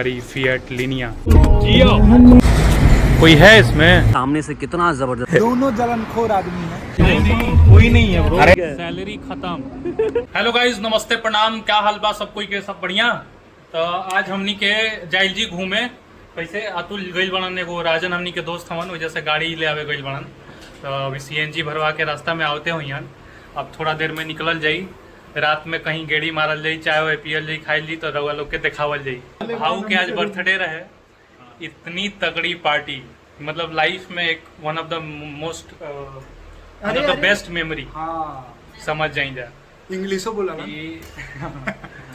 Fiat लिनिया कोई है इसमें सामने से कितना जबरदस्त। दोनों जलनखोर आदमी है। नहीं, कोई नहीं है ब्रो। अरे सैलरी खत्म। हेलो गाइस, नमस्ते प्रणाम, क्या हाल बा सब कोई के? सब बढ़िया। तो आज हमनी के जाइल जी घूमे कैसे अतुल गइल बनन, एगो राजन हमनी के दोस्त हवन, वजह से गाड़ी ले आवे गइल बनन। तो अभी सीएनजी भरवा के रास्ता में आवते हुई। अब थोड़ा देर में निकलल जाई, रात में कहीं गेड़ी मारल जाई, चाय वाय पियल जाई, खाइल जाई, तो रउआ लोग के देखावल जाई। भाऊ के आज बर्थडे रहे, इतनी तगड़ी पार्टी, मतलब लाइफ में एक one of the most the best memory. हाँ, समझ जाई जा। इंग्लिशो बोला ना।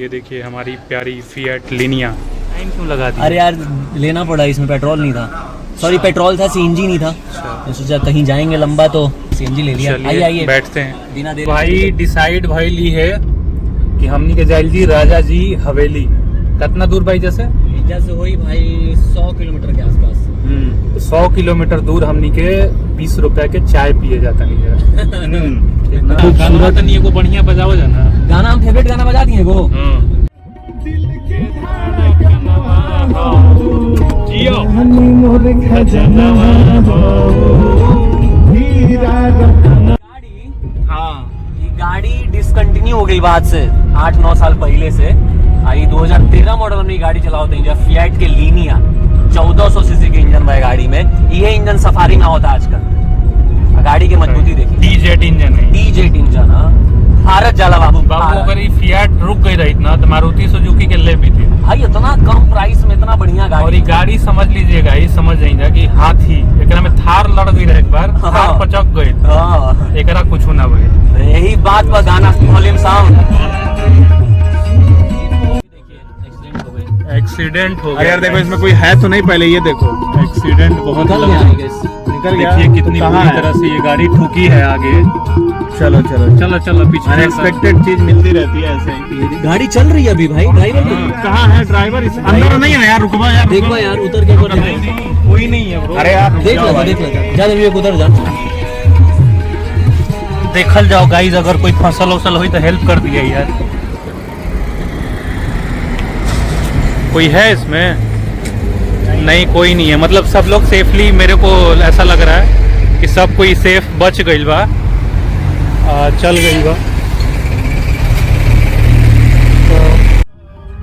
ये देखिए हमारी प्यारी फिएट लिनिया। टाइम क्यों लगा दी? अरे यार लेना पड़ा, इसमें पेट्रोल नहीं था। सॉरी पेट्रोल था, सीएनजी नहीं था। तो सोचा कहीं जाएंगे लंबा तो सीएनजी ले लिया। आइए आइए बैठते हैं। बिना देर भाई डिसाइड भाई ली है कि हमनी के जाइल जी राजा जी हवेली। कितना दूर भाई? जैसे से हुई भाई 100 किलोमीटर के आसपास। तो 100 किलोमीटर दूर हमनी के 20 रुपया के चाय पिए जाता नहीं है। खूबसूरत नहीं है को बढ़िया बजाओ जाना गाना। हम फेवरेट गाना बजा दिए वो। गाड़ी डिसकंटिन्यू हो गई बाद से 8-9 साल पहले से। आई 2013 मॉडल में गाड़ी चला होता है, फिएट के लिनिया 1400 सीसी के इंजन है गाड़ी में। ये इंजन सफारी में होता है आजकल। गाड़ी की मजबूती देखिए, डीजेट इंजन है। डीजेट इंजन भारत जाला बाबू। अगर ये फिएट रुक गई रही ना तो मारुति सुजुकी के ले भी थी भाई। इतना कम प्राइस में इतना बढ़िया गाड़ी। और ये गाड़ी समझ लीजिएगा, ये समझ जाइएगा कि हाथी एकरा में थार लड़ गई रहे एक बार। थार पचक गई, एकरा कुछ ना भइल। यही बात पर गाना वॉल्यूम साउंड। एक्सीडेंट हो गया यार देखो, इसमें कोई है तो नहीं? पहले ये देखो, एक्सीडेंट बहुत निकल गया। देखिए कितनी बुरी तरह से ये गाड़ी ठुकी है आगे। चलो चलो चलो चलो पीछे। अनएक्सपेक्टेड चीज मिलती रहती है ऐसे ही। गाड़ी चल रही है अभी भाई। ड्राइवर कहाँ है ड्राइवर? अंदर नहीं है यार, रुकवा यार। देखो यार उतर के कोई नहीं है ब्रो। अरे यार देख लेता जा जब उधर जा। देखल जाओ गाइस, अगर कोई फसल वसल हुई तो हेल्प कर दिया यार। कोई है इसमें? नहीं, कोई नहीं है। मतलब सब लोग सेफली, मेरे को ऐसा लग रहा है कि सब कोई सेफ बच गई बा, चल गई बा। तो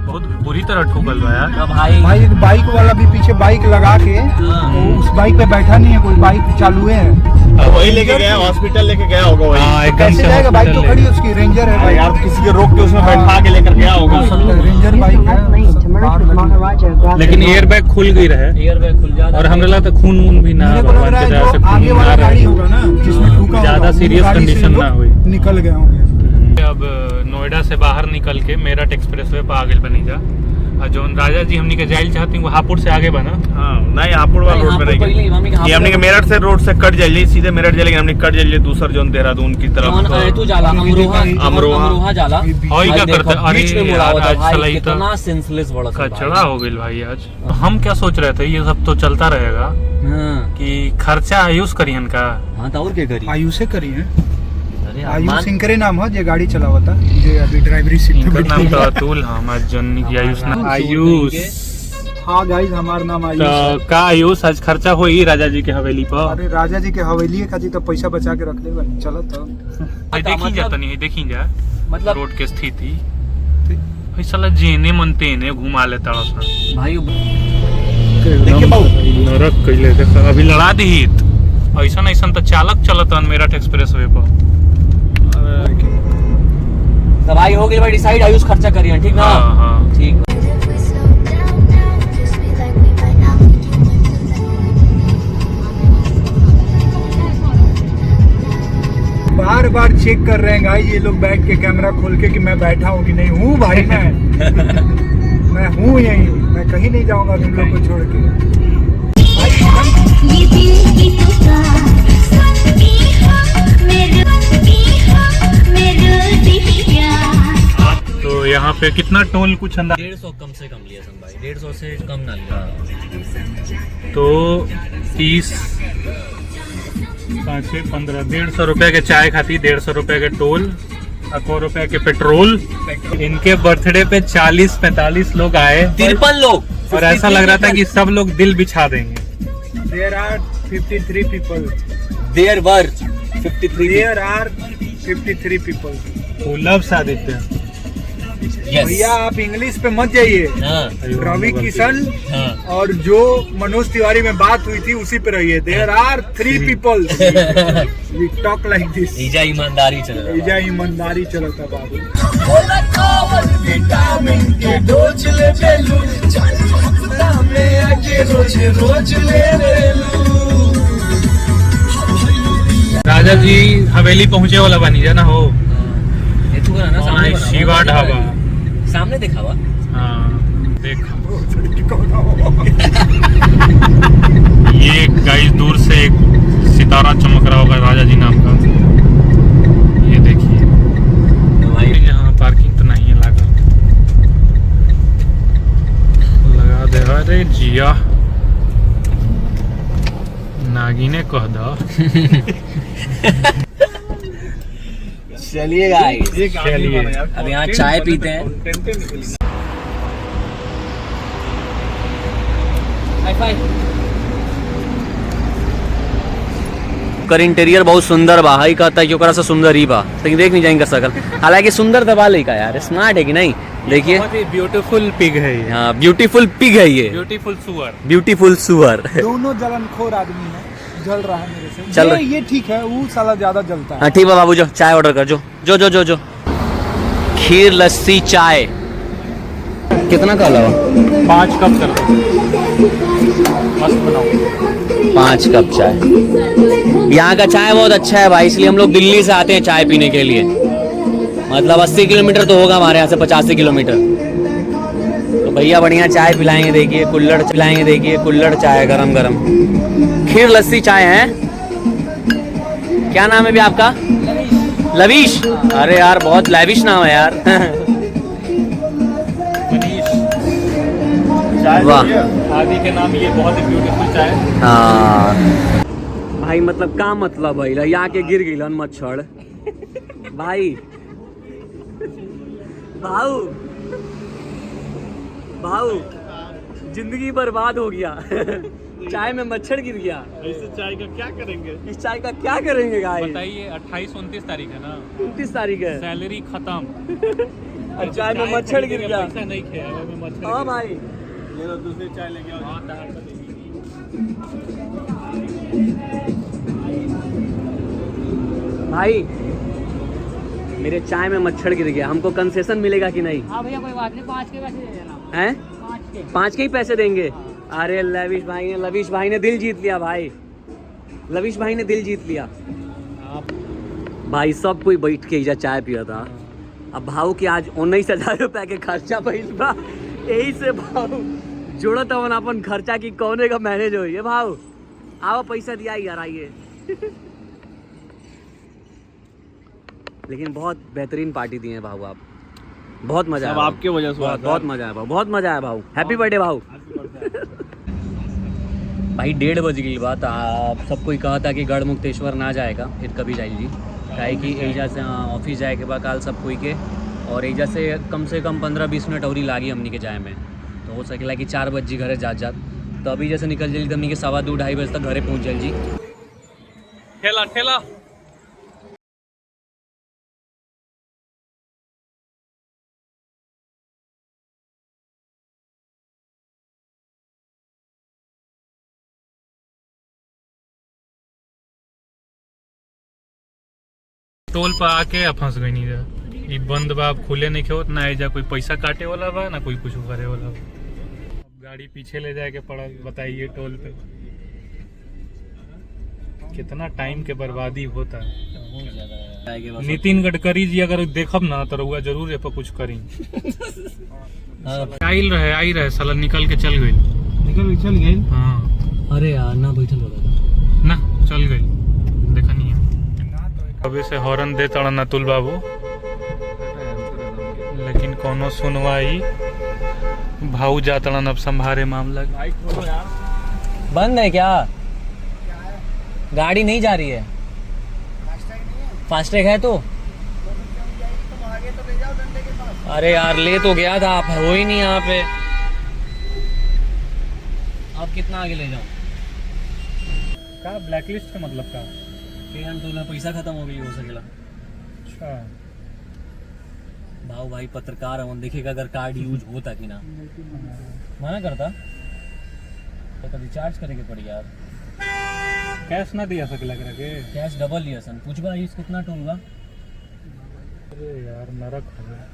बहुत बुरी तरह ठुकल बा यार भाई। एक बाइक वाला भी पीछे बाइक लगा के वो उस बाइक पे बैठा नहीं है, कोई बाइक चालू है। वही लेके गया, हॉस्पिटल लेके गया होगा वही। एकदम कैसे से जाएगा? बाइक तो खड़ी है उसकी, रेंजर है भाई। यार किसी के रोक के उसमें बैठा के लेकर गया होगा। रेंजर बाइक है। लेकिन एयर बैग खुल गई रहे, एयर बैग खुल जाता। और हमने लगा था खून वून भी ना, मेरे को लग रहा है जो आगे वाला गाड़ी होगा ना जिसमें ठुका, ज्यादा सीरियस कंडीशन ना हुई, निकल गए होंगे। अब नोएडा से बाहर निकल के मेरठ एक्सप्रेसवे पर आगे बनी जा। और जो राजा जी हमनी के जाइल चाहती वो हापुड़ से आगे बना। हाँ नहीं, हापुड़ वाला रोड पे नहीं। ये हमने के मेरठ से रोड से कट जाइए, सीधे मेरठ जाइए। हमने कट जाइए दूसरा जोन देहरादून की तरफ। तू जाला अमरोहा जाला। और क्या करते? अरे भाई कितना सेंसलेस बड़ा कचड़ा हो गई भाई आज। हम क्या सोच रहे थे, ये सब तो चलता रहेगा कि खर्चा आयुष करियन का। हाँ तो और क्या करी? आयुष से करी है। आयुष सिंकरे नाम है, जो गाड़ी चलावता, जो अभी ड्राइवरी सीट पे बैठा नाम तो अतुल। हमार जन्नी की आयुष ना आयुष। हाँ गाइस, हमार नाम आयुष। तो का आयुष आज खर्चा होई राजा जी के हवेली पर? अरे राजा जी के हवेली खातिर तो पैसा बचा के रख ले बनी। चलो तो देखी जा तनी, देखी जा मतलब रोड के स्थिति। भाई साला जेने मन तेने घुमा लेता भाई। देखिए नरक कइले देख। अभी लड़ा दीहित ऐसा ऐसा तो चालक चलत मेरठ एक्सप्रेसवे पर। दवाई हो गई भाई डिसाइड। आयुष खर्चा करिए, ठीक ना? हाँ ठीक। बार बार चेक कर रहे हैं गाइस ये लोग बैठ के कैमरा खोल के कि मैं बैठा हूँ कि नहीं हूँ। भाई मैं हूँ यहीं, मैं कहीं नहीं जाऊंगा तुम लोग को छोड़ के। तो यहाँ पे कितना टोल कुछ अंदाज? 150 कम से कम लिया सन भाई। 150 से कम ना लिया। तो 30 5 15 150 रुपए के चाय खाती, 150 रुपए के टोल, 100 रुपए के पेट्रोल। इनके बर्थडे पे 40-45 लोग आए। 53 लोग और ऐसा लग रहा था कि सब लोग दिल बिछा देंगे। There are 53 people. There were 53 There are 53 people. Who loves Aditya? भैया आप इंग्लिश पे मत जाइए। हाँ रवि किशन हाँ और जो मनोज तिवारी में बात हुई थी उसी पे रहिए। There are 3 people. We talk like this. ईजा ईमानदारी चल रहा है। ईजा ईमानदारी चलता बाबू। राजा जी हवेली पहुंचे वाला बनी जाना हो। ये तू ना सामने बना, शिवा ढाबा सामने देखा हुआ। हाँ देखा। ये गाइस दूर से एक सितारा चमक रहा होगा राजा जी नाम का। ये देखिए यहाँ पार्किंग तो नहीं है लगा दे। अरे जिया नागिने कह दो। चलिए गाइस चलिए अब यहाँ चाय पीते हैं। कर इंटीरियर बहुत सुंदर बा। हाई कहता है कि ओकरा से सुंदर ही बा, लेकिन देख नहीं जाएंगे सकल। हालांकि सुंदर दबा ले का यार, स्मार्ट है कि नहीं। देखिए बहुत ही ब्यूटीफुल पिग है ये। हाँ ब्यूटीफुल पिग है ये, ब्यूटीफुल सुअर। ब्यूटीफुल सुअर। दोनों जलनखोर आदमी है। जल रहा है मेरे से। चल ये ठीक है, वो साला ज्यादा जलता है। हाँ ठीक है बाबू, जो चाय ऑर्डर कर। जो जो जो जो जो खीर लस्सी चाय कितना का अलावा? 5 कप कर दो, मस्त बनाओ। 5 कप चाय। यहाँ का चाय बहुत अच्छा है भाई, इसलिए हम लोग दिल्ली से आते हैं चाय पीने के लिए। मतलब 80 किलोमीटर तो होगा हमारे यहाँ से, 85 किलोमीटर। तो भैया बढ़िया चाय पिलाएंगे। देखिए कुल्हड़ पिलाएंगे। देखिए कुल्हड़ चाय गरम गरम। खीर लस्सी चाय है। क्या नाम है भी आपका? लवीश। अरे यार बहुत लैविश नाम है यार। वाह आदि के नाम ये बहुत ही ब्यूटीफुल चाय। हाँ भाई मतलब का मतलब भाई यहाँ के गिर गई मच्छर भाई। भाऊ भाऊ जिंदगी बर्बाद हो गया। चाय में मच्छर गिर गया। इस चाय का क्या करेंगे? इस चाय का क्या करेंगे गाइस? बताइए 28-29 तारीख है ना। 29 तारीख है। सैलरी खत्म। और चाय में मच्छर गिर गया। पैसा नहीं खाया में मच्छर। हाँ भाई ये तो दूसरी चाय लेके आओ। भाई मेरे चाय में मच्छर गिर गया, हमको कंसेशन मिलेगा कि नहीं? हाँ भैया कोई बात नहीं, 5 के पैसे दे देना। हैं? 5 के ही पैसे देंगे? हाँ। अरे लविश भाई ने दिल जीत लिया भाई। लविश भाई ने दिल जीत लिया भाई। सब कोई बैठ के इजा चाय पिया था। अब भाव के आज 19,000 रुपया के खर्चा भइल बा। यही से भाव जोड़त हवन अपन खर्चा की कौने का मैनेज हो। ये भाव आओ पैसा दिया यार, आइए। लेकिन बहुत बेहतरीन पार्टी दी है भाऊ आप। बहुत मजा आया आपके वजह से। बहुत मजा आया भाऊ, बहुत मजा आया भाऊ। हैप्पी बर्थडे भाऊ। भाई 1:30 बज गई बात। आप सब कोई कहा था कि गढ़ मुक्तेश्वर ना जाएगा फिर कभी जाइए जी। काहे कि एजा से ऑफिस जाए के बाद काल सब कोई के, और एजा से कम 15-20 मिनट और ही लागी हमनी के जाए में। तो हो सकेला कि 4 बज जी घरे जात। तो अभी जैसे निकल जाइए हमनी के 2:15-2:30 बजे तक घरे पहुँच जाए जी। ठेला ठेला टोल पर आके फंस गई नहीं जा। ये बंद बा, खुले नहीं खेत ना। एजा कोई पैसा काटे वाला बा ना कोई कुछ करे वाला बा। अब गाड़ी पीछे ले जाए के पड़ा। बताइए टोल पे कितना टाइम के बर्बादी होता है। नितिन गडकरी जी अगर देखब ना तो रउआ जरूर ए पर कुछ करी। आई रहे साला निकल के चल गई। हाँ अरे यार ना बैठल होगा ना, चल गई। देखा नहीं है अभी से हॉर्न दे तड़न अतुल बाबू, लेकिन कोनो सुनवाई भाऊ जातड़न अब संभारे मामला। बंद है क्या? गाड़ी नहीं जा रही है? फास्टैग है तो? अरे यार ले तो गया था, आप हो ही नहीं यहाँ पे। अब कितना आगे ले जाऊँ? का ब्लैकलिस्ट का मतलब का? कि हम तो पैसा खत्म हो गई हो सकेला। अच्छा भाव भाई पत्रकार है, देखेगा अगर कार्ड यूज होता कि ना। मना करता तो रिचार्ज करेंगे पड़ी यार। कैश ना दिया सके लग रहा के? कैश डबल लिया सन। पूछ भाई कितना टोल बा? अरे यार नरक हो गया।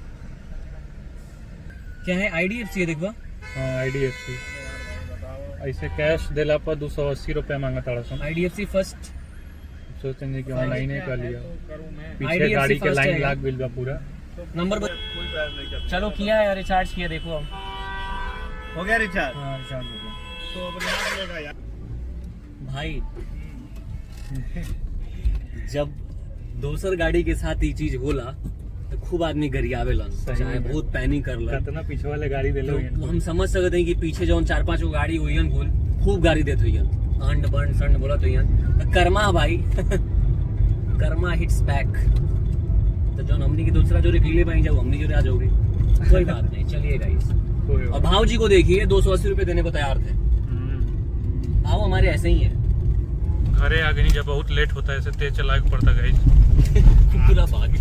क्या है? IDFC है देखबा। हाँ IDFC ऐसे कैश दिला पर 280 रुपया मांगा था सन। IDFC फर्स्ट सोचते हैं कि ऑनलाइन ही कर लिया, पीछे IDFC गाड़ी के first लाइन है। लाग बिल बा पूरा। नंबर चलो किया है, रिचार्ज किया देखो अब। हो गया रिचार्ज? हाँ रिचार्ज हो गया। तो अब यहाँ मिलेगा यार। भाई जब दोसर गाड़ी के साथ ये चीज होला तो खूब आदमी गरियावेलन, सही चाहे में। बहुत पैनिक करलन। कितना पीछे वाले गाड़ी दिले तो हुए हम समझ सकते हैं कि पीछे जौन 4-5 गो गाड़ी हुईन बोल खूब गाड़ी देत हुईन, अंड बंड संड बोला तो तो कर्मा भाई कर्मा हिट्स बैक। तो जौन हमनी की दूसरा जो रिफिले पाई जाओ हमनी जो आ जाओगे, कोई बात नहीं, चलिए गाइस। और भाव जी को देखिए 280 रुपए देने को तैयार थे। भाव हमारे ऐसे ही है। घरे आगे नहीं, जब बहुत लेट होता है ऐसे तेज चला के पड़ता गाइस। पूरा भाग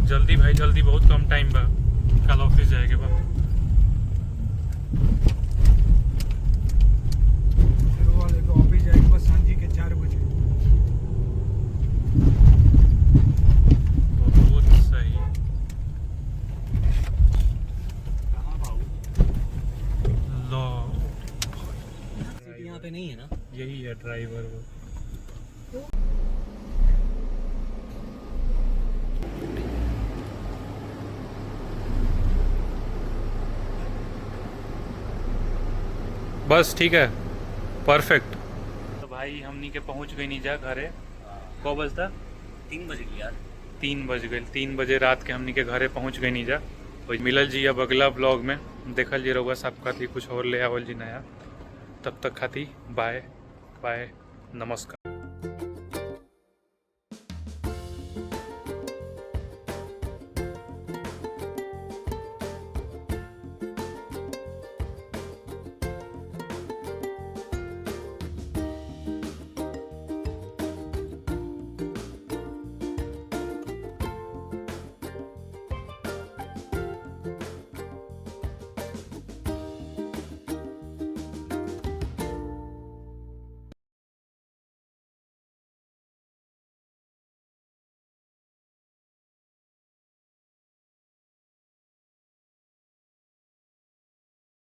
जल्दी भाई जल्दी, बहुत कम टाइम बा, कल ऑफिस जाएगे बा। वाले को ऑफिस जाएंगे बस सांझी के 4 बजे। बहुत सही। लो यहाँ पे नहीं है ना? यही है ड्राइवर वो। बस ठीक है, परफेक्ट। तो भाई हमनी के पहुंच गई नहीं जा घरे। को बजता? 3 बजे यार। 3 बज गए। 3 बजे रात के हमनी के घरे पहुंच गई नहीं जा। तो मिलल जी अब अगला ब्लॉग में, देखल जी रहुआ सब खाती कुछ और ले आवल जी नया। तब तक खाती बाय बाय, नमस्कार।